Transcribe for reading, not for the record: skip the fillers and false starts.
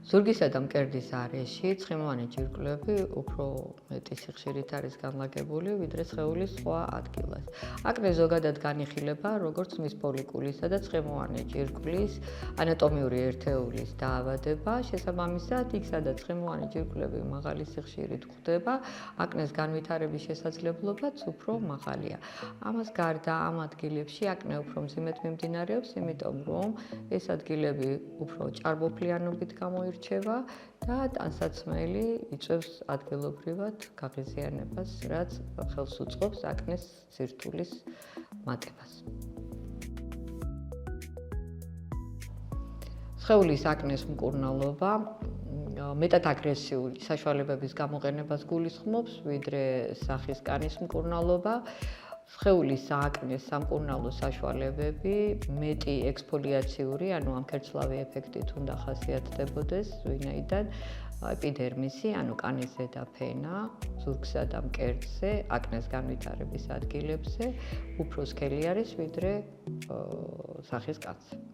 ზურგისა და მკერდის არეში ცხიმოვანი ჯირკვლები უფრო მეტი სიხშირით არის განლაგებული, ვიდრე სხეულის სხვა ადგილას. აკნე ზოგადად განიხილება როგორც მის ფოლიკულისა და ცხიმოვანი ჯირკვლის ანატომიური ერთეულის დაავადება, შესაბამისად, იქ სადაც ცხიმოვანი ჯირკვლები მაღალი სიხშირით გვხვდება, აკნეს განვითარების შესაძლებლობაც უფრო მაღალია. ამას გარდა ამ ადგილებში აკნე უფრო მძიმედ მიმდინარეობს, იმიტომ რომ ეს ადგილები უფრო ჭარბოფლიანობით გამოირჩევა და ტანსაცმელი იწვევს ადგილობრივად გაღიზიანებას, რაც ხელს უწყობს აკნეს სირთულის მატებას. სხეულის აკნეს მკურნალობა მეტად აგრესიული საშუალებების გამოყენებას გულისხმობს, ვიდრე სახის კანის მკურნალობა. სხეულის აკნეს სამკურნალო საშუალებები მეტი ექსფოლიაციური, ანუ ამქერცლავი ეფექტით უნდა ხასიათდებოდეს, ვინაიდან ეპიდერმისი, ანუ კანის ზედა ფენა, ზურგსა და მკერდზე, აკნეს განვითარების ადგილებზე უფრო სქელი არის, ვიდრე სახის კანზე.